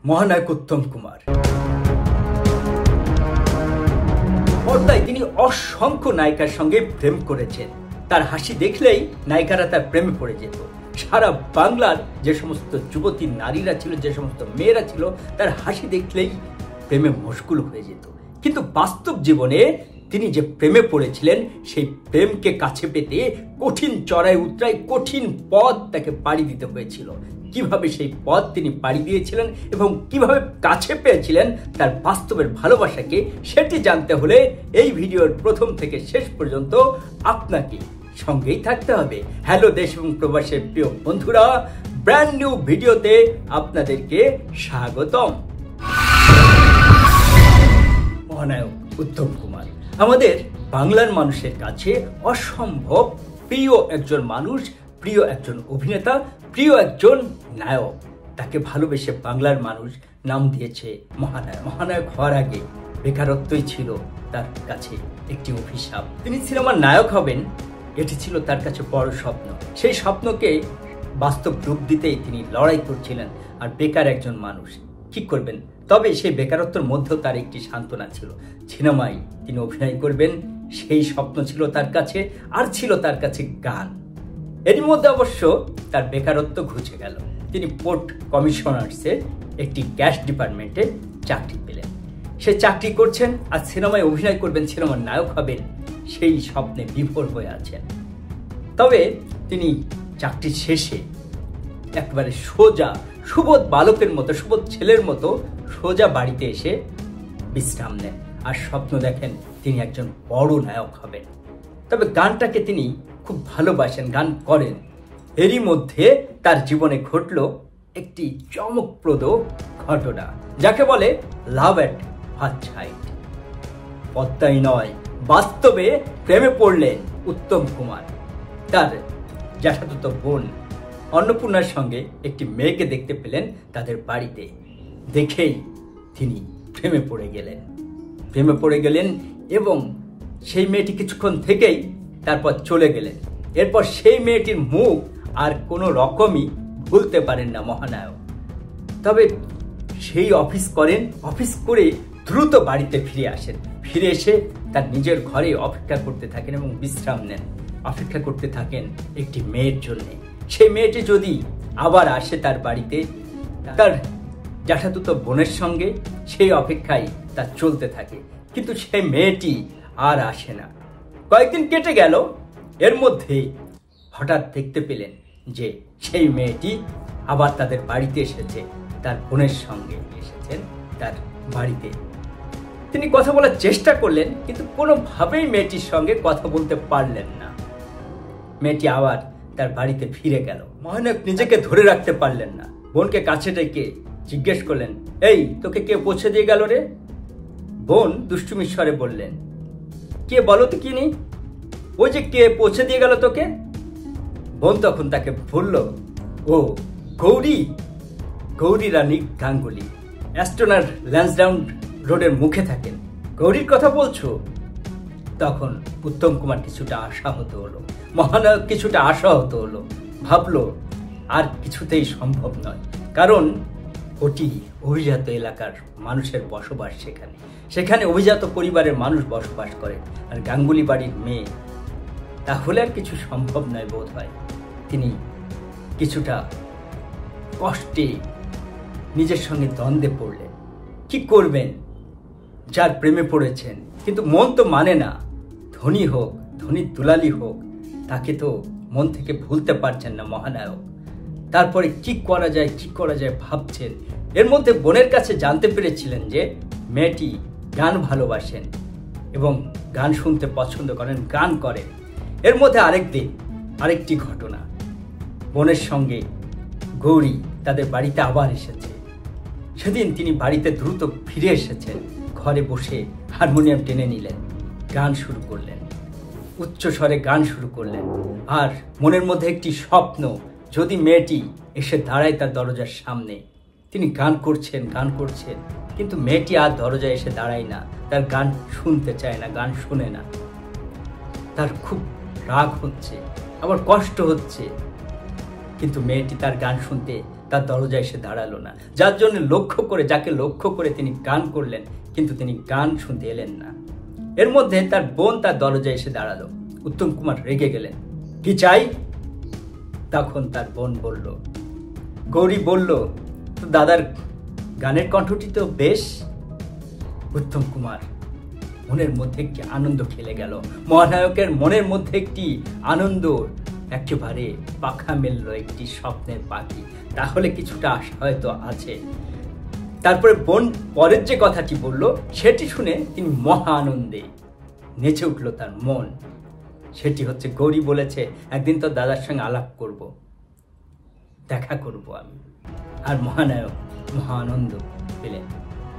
মহানায়ক উত্তম কুমার। পর্দায় তিনি অসংখ্য নায়িকার সঙ্গে প্রেম করেছেন। তার হাসি দেখলেই নায়িকারা তার প্রেমে পড়ে যেত। সারা বাংলার যে সমস্ত যুবতী নারীরা ছিল, যে সমস্ত মেয়েরা ছিল, তার হাসি দেখলেই প্রেমে মশগুল হয়ে যেত। কিন্তু বাস্তব জীবনে তিনি যে প্রেমে পড়েছিলেন, সেই প্রেমকে কাছে পেতে কঠিন চড়াই উতরাই কঠিন পথ তাকে পাড়ি দিতে হয়েছিল। কিভাবে সেই পথ তিনি পাড়ি দিয়েছিলেন এবং কিভাবে কাছে পেয়েছিলেন তার বাস্তবের ভালোবাসাকে, সেটি জানতে হলে এই ভিডিওর প্রথম থেকে শেষ পর্যন্ত আপনাকে সঙ্গেই থাকতে হবে। হ্যালো দেশ এবং প্রবাসের প্রিয় বন্ধুরা, ব্র্যান্ড নিউ ভিডিওতে আপনাদেরকে স্বাগতম। মহানায়ক উত্তম কুমার আমাদের বাংলার মানুষের কাছে অসম্ভব প্রিয় একজন মানুষ, প্রিয় একজন অভিনেতা, প্রিয় একজন নায়ক। তাকে ভালোবেসে বাংলার মানুষ নাম দিয়েছে মহানায়ক। মহানায়ক হওয়ার আগে বেকারত্বই ছিল তার কাছে একটি অভিশাপ। তিনি সিনেমার নায়ক হবেন, এটি ছিল তার কাছে বড় স্বপ্ন। সেই স্বপ্নকে বাস্তব রূপ দিতেই তিনি লড়াই করছিলেন। আর বেকার একজন মানুষ কি করবেন? তবে সেই বেকারত্বের মধ্যেও তার একটি সান্ত্বনা ছিল, সিনেমায় তিনি অভিনয় করবেন, সেই স্বপ্ন ছিল তার কাছে। আর ছিল তার কাছে গান। এরই মধ্যে অবশ্য তার বেকারত্ব ঘুচে গেল। তিনি পোর্ট কমিশনার্সের একটি গ্যাস ডিপার্টমেন্টে চাকরি পেলেন। সে চাকরি করছেন আর সিনেমায় অভিনয় করবেন, সিনেমার নায়ক হবেন, সেই স্বপ্নে বিভোর হয়ে আছেন। তবে তিনি চাকরি শেষে একেবারে সোজা সুবোধ বালকের মতো, সুবোধ ছেলের মতো সোজা বাড়িতে এসে বিশ্রাম নেন আর স্বপ্ন দেখেন তিনি একজন বড় নায়ক হবেন। তবে গানটাকে তিনি খুব ভালোবাসেন, গান করেন। এরই মধ্যে তার জীবনে ঘটল একটি চমকপ্রদ ঘটনা, যাকে বলে লাভ এট ফার্স্ট সাইট। পদ্মাই নয়, বাস্তবে প্রেমে পড়লেন উত্তম কুমার। তার জ্যাঠাতো বোন অন্নপূর্ণার সঙ্গে একটি মেয়েকে দেখতে পেলেন তাদের বাড়িতে। দেখেই তিনি প্রেমে পড়ে গেলেন এবং সেই মেয়েটি কিছুক্ষণ থেকেই তারপর চলে গেলেন। এরপর সেই মেয়েটির মুখ আর কোনো রকমই ভুলতে পারেন না মহানায়ক। তবে সেই অফিস করে দ্রুত বাড়িতে ফিরে আসেন। ফিরে এসে তার নিজের ঘরে অপেক্ষা করতে থাকেন এবং বিশ্রাম নেন। অপেক্ষা করতে থাকেন একটি মেয়ের জন্য। সেই মেয়েটি যদি আবার আসে তার বাড়িতে, তার জ্যাঠাতো বোনের সঙ্গে সেই অপেক্ষায় তার চলতে থাকে। কিন্তু সেই মেয়েটি আর আসে না। কয়েকদিন কেটে গেল। এর মধ্যে হঠাৎ দেখতে পেলেন যে সেই মেয়েটি আবার তাদের বাড়িতে এসেছে, তার বোনের সঙ্গে এসেছেন তার বাড়িতে। তিনি কথা বলার চেষ্টা করলেন, কিন্তু কোনোভাবেই মেয়েটির সঙ্গে কথা বলতে পারলেন না। মেয়েটি আবার তার বাড়িতে ফিরে গেল। মহানায়ক নিজেকে ধরে রাখতে পারলেন না। বোনকে কাছে ডেকে জিজ্ঞেস করলেন, এই তোকে কে পৌঁছে দিয়ে গেল রে? বোন দুষ্টুমির স্বরে বললেন, কে বলো তো? কি নেই, ওই যে কে পৌঁছে দিয়ে গেল তোকে। বোন তখন তাকে বলল, ও গৌরী রানী গাঙ্গুলি, অ্যাস্টোনার ল্যান্সডাউন রোডের মুখে থাকেন। গৌরীর কথা বলছো? তখন উত্তম কুমার কিছুটা আশাহত হলো, মহানায়ক কিছুটা আশাহত হলো। ভাবলো আর কিছুতেই সম্ভব নয়, কারণ ওটি অভিজাত এলাকার মানুষের বসবাস। সেখানে অভিজাত পরিবারের মানুষ বসবাস করে, আর গাঙ্গুলি বাড়ির মেয়ে, তাহলে আর কিছু সম্ভব নয় বোধ হয়। তিনি কিছুটা কষ্টে নিজের সঙ্গে দ্বন্দ্বে পড়লেন। কি করবেন? যার প্রেমে পড়েছেন, কিন্তু মন তো মানে না। ধনী হোক, ধনী দুলালি হোক, তাকে তো মন থেকে ভুলতে পারছেন না মহানায়ক। তারপরে কি করা যায় ভাবছেন। এর মধ্যে বোনের কাছে জানতে পেরেছিলেন যে মেয়েটি গান ভালোবাসেন এবং গান শুনতে পছন্দ করেন, গান করেন। এর মধ্যে আরেকটি ঘটনা, বোনের সঙ্গে গৌরী তাদের বাড়িতে আবার এসেছে। সেদিন তিনি বাড়িতে দ্রুত ফিরে এসেছেন। ঘরে বসে হারমোনিয়াম টেনে নিলেন, গান শুরু করলেন, উচ্চ স্বরে গান শুরু করলেন। আর মনের মধ্যে একটি স্বপ্ন, যদি মেয়েটি এসে দাঁড়ায় তার দরজার সামনে। তিনি গান করছেন, কিন্তু মেয়েটি আর দরজায় এসে দাঁড়ায় না, তার গান শুনতে চায় না, গান শুনে না। তার খুব রাগ হচ্ছে, আবার কষ্ট হচ্ছে, কিন্তু মেয়েটি তার গান শুনতে তার দরজায় এসে দাঁড়ালো না, যার জন্য যাকে লক্ষ্য করে তিনি গান করলেন, কিন্তু তিনি গান শুনতে এলেন না। এর মধ্যে তার বোন তার দরজায় এসে দাঁড়ালো। উত্তম কুমার রেগে গেলেন, কি চাই? তখন তার বোন বলল, গৌরী বলল, তো দাদার গানের কণ্ঠটি তো বেশ। উত্তম কুমার মনের মধ্যে একটি আনন্দ খেলে গেল, মহানায়কের মনের মধ্যে একটি আনন্দ একেবারে পাখা মেলল, একটি স্বপ্নের পাখি, তাহলে কিছুটা আশা হয়তো আছে। তারপরে বোন পরের যে কথাটি বলল সেটি শুনে তিনি মহা আনন্দে নেচে উঠল তার মন। সেটি হচ্ছে, গৌরী বলেছে একদিন তো দাদার সঙ্গে আলাপ করব, দেখা করব আমি। আর মহানায়ক মহা আনন্দ পেলেন।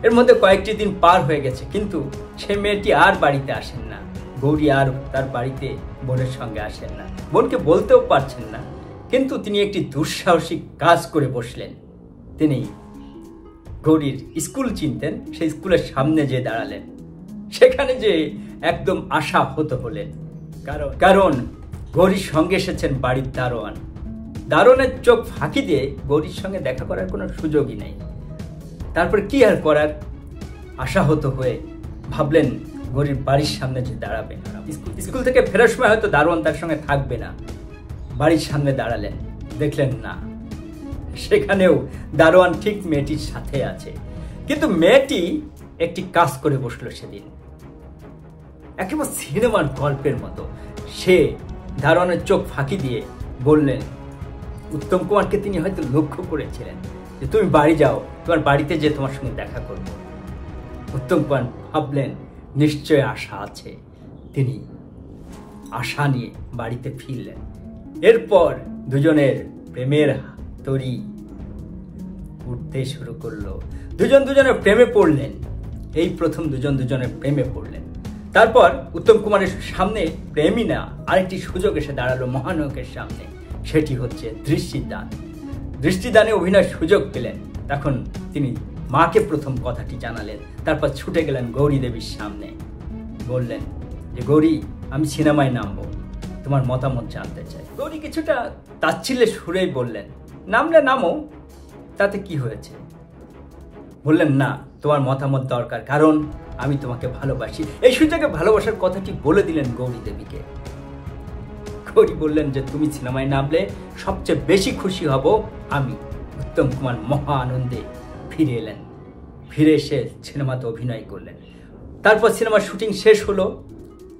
এর মধ্যে কয়েকটি দিন পার হয়ে গেছে, কিন্তু সে মেয়েটি আর বাড়িতে আসেন না। গৌরী আর তার বাড়িতে বোনের সঙ্গে আসেন না, বোনকে বলতেও পারছেন না। কিন্তু তিনি একটি দুঃসাহসিক কাজ করে বসলেন। তিনি গৌরীর স্কুল চিনতেন, সেই স্কুলের সামনে যে দাঁড়ালেন। সেখানে যে একদম আশাহত হলেন, কারণ গৌরীর সঙ্গে এসেছেন বাড়ির দারোয়ান। দারোয়ানের চোখ ফাঁকি দিয়ে গৌরীর সঙ্গে দেখা করার কোনো সুযোগই নেই। তারপরে কি আর করার, আশাহত হয়ে ভাবলেন গৌরীর বাড়ির সামনে যে দাঁড়াবেন। স্কুল থেকে ফেরার সময় হয়তো দারোয়ান তার সঙ্গে থাকবে না। বাড়ির সামনে দাঁড়ালেন, দেখলেন না, সেখানেও দারোয়ান ঠিক মেয়েটির সাথে আছে। কিন্তু মেয়েটি একটি কাজ করে বসলো সেদিন, একেবারে সিনেমার গল্পের মতো। সে দারোয়ানের চোখ ফাঁকি দিয়ে বললেন, উত্তম কুমারকে তিনি হয়তো লক্ষ্য করেছিলেন যে তুমি বাড়ি যাও, তোমার বাড়িতে যে তোমার সঙ্গে দেখা করব। উত্তম কুমার ভাবলেন নিশ্চয় আশা আছে, তিনি আশা নিয়ে বাড়িতে ফিরলেন। এরপর দুজনের প্রেমের তরী উঠতে শুরু করলো, দুজনের প্রেমে পড়লেন। এই প্রথম দুজনের প্রেমে পড়লেন। তারপর উত্তম কুমারের সামনে প্রেমই না, আরেকটি সুযোগ এসে দাঁড়ালো মহানায়কের সামনে, সেটি হচ্ছে দৃষ্টিদান। দৃষ্টিদানে অভিনয়ের সুযোগ পেলেন। তখন তিনি মাকে প্রথম কথাটি জানালেন, তারপর ছুটে গেলেন গৌরী দেবীর সামনে, বললেন যে গৌরী, আমি সিনেমায় নামবো, তোমার মতামত জানতে চাই। গৌরী কিছুটা তাচ্ছিল্যের সুরেই বললেন, নামলে নামো, তাতে কি হয়েছে? বললেন না, তোমার মতামত দরকার, কারণ আমি তোমাকে ভালোবাসি। এই সুযোগে ভালোবাসার কথাটি বলে দিলেন গৌরী দেবীকে। গৌরী বললেন যে তুমি সিনেমায় নামলে সবচেয়ে বেশি খুশি হব আমি। উত্তম কুমার মহা আনন্দে ফিরে এলেন, ফিরে এসে সিনেমাতে অভিনয় করলেন। তারপর সিনেমার শুটিং শেষ হলো,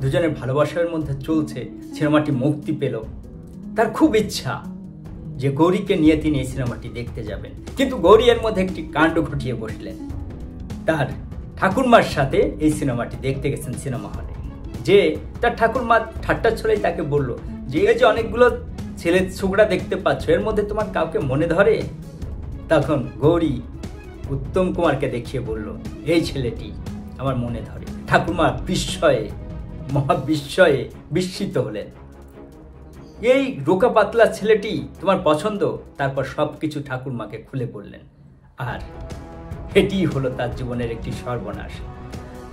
দুজনের ভালোবাসার মধ্যে চলছে, সিনেমাটি মুক্তি পেল। তার খুব ইচ্ছা যে গৌরীকে নিয়ে তিনি এই সিনেমাটি দেখতে যাবেন, কিন্তু গৌরী এর মধ্যে একটি কাণ্ড ঘটিয়ে বসলেন। তার ঠাকুরমার সাথে এই সিনেমাটি দেখতে গেছেন সিনেমা হলে, যে তার ঠাকুরমা ঠাট্টা ছলেই তাকে বলল যে এই যে অনেকগুলো ছেলে ছোকরা দেখতে পাচ্ছ, এর মধ্যে তোমার কাউকে মনে ধরে? তখন গৌরী উত্তম কুমারকে দেখিয়ে বলল, এই ছেলেটি আমার মনে ধরে। ঠাকুরমা মহাবিস্ময়ে বিস্মিত হলেন, এই রোকা পাতলা ছেলেটি তোমার পছন্দ? তারপর সবকিছু ঠাকুরমাকে খুলে বললেন। আর এটি হলো তার জীবনের একটি সর্বনাশ।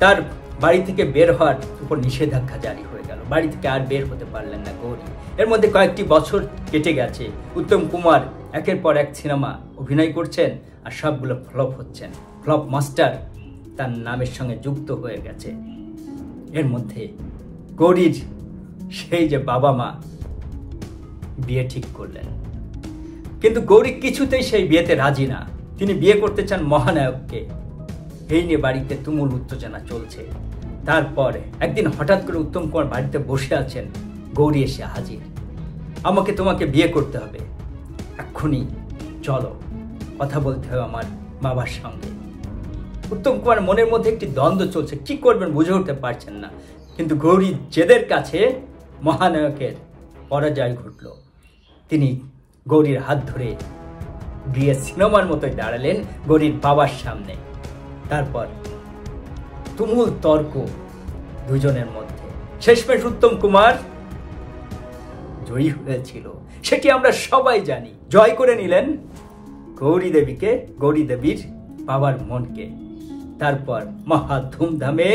তার বাড়ি থেকে বের হওয়ার উপর নিষেধাজ্ঞা জারি হয়ে গেল, বাড়ি থেকে আর বের হতে পারলেন না গৌরী। এর মধ্যে কয়েকটি বছর কেটে গেছে, উত্তম কুমার একের পর এক সিনেমা অভিনয় করছেন, আর সবগুলো ফ্লপ হচ্ছেন। ফ্লপ মাস্টার তার নামের সঙ্গে যুক্ত হয়ে গেছে। এর মধ্যে গৌরীর সেই যে বাবা মা বিয়ে ঠিক করলেন, কিন্তু গৌরী কিছুতেই সেই বিয়েতে রাজি না। তিনি বিয়ে করতে চান মহানায়ককে। এই নিয়ে বাড়িতে তুমুল উত্তেজনা চলছে। তারপর একদিন হঠাৎ করে উত্তম কুমার বাড়িতে বসে আছেন, গৌরী এসে হাজির। আমাকে তোমাকে বিয়ে করতে হবে, এক্ষুনি চলো, কথা বলতে হবে আমার বাবার সঙ্গে। উত্তম কুমার মনের মধ্যে একটি দ্বন্দ্ব চলছে, কি করবেন বুঝে উঠতে পারছেন না। কিন্তু গৌরীর জেদের কাছে মহানায়কের পরাজয় ঘটল। তিনি গৌরীর হাত ধরে গিয়ে সিনেমার মতোই দাঁড়ালেন গৌরীর বাবার সামনে। তারপর তুমুল তর্ক দুজনের মধ্যে। শেষমেশ উত্তম কুমার জয়ী হয়েছিল, সেটি আমরা সবাই জানি। জয় করে নিলেন গৌরী দেবীকে, গৌরী দেবীর বাবার মনকে। তারপর মহা ধুমধামে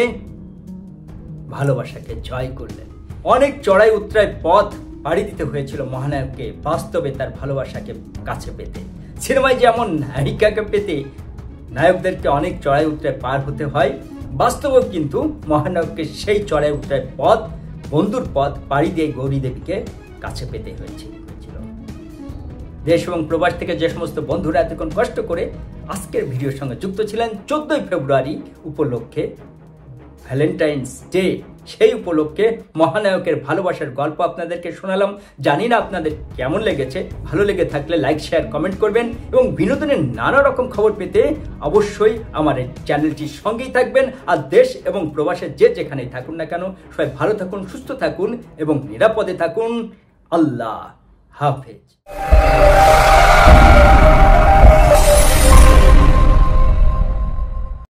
ভালোবাসাকে জয় করলেন। অনেক চড়াই উতরাই পথ পাড়ি দিতে হয়েছিল মহানায়ককে বাস্তবে তার ভালোবাসাকে কাছে পেতে। সিনেমায় যেমন নায়িকাকে পেতে নায়কদেরকে অনেক চড়াই উতরায় পার হতে হয়, বাস্তবেও কিন্তু মহানায়ককে সেই চড়াই উতরায় পথ, বন্ধুর পথ পাড়ি দিয়ে গৌরী দেবীকে কাছে পেতে হয়েছিল। দেশ এবং প্রবাস থেকে যে সমস্ত বন্ধুরা এতক্ষণ কষ্ট করে আজকের ভিডিওর সঙ্গে যুক্ত ছিলেন 14 ফেব্রুয়ারি উপলক্ষে, ভ্যালেন্টাইন্স ডে, সেই উপলক্ষে মহানায়কের ভালোবাসার গল্প আপনাদেরকে শোনালাম। জানি না আপনাদের কেমন লেগেছে। ভালো লেগে থাকলে লাইক, শেয়ার, কমেন্ট করবেন এবং বিনোদনের নানা রকম খবর পেতে অবশ্যই আমার এই চ্যানেলটির সঙ্গেই থাকবেন। আর দেশ এবং প্রবাসে যে যেখানেই থাকুন না কেন, সবাই ভালো থাকুন, সুস্থ থাকুন এবং নিরাপদে থাকুন। আল্লাহ হাফেজ।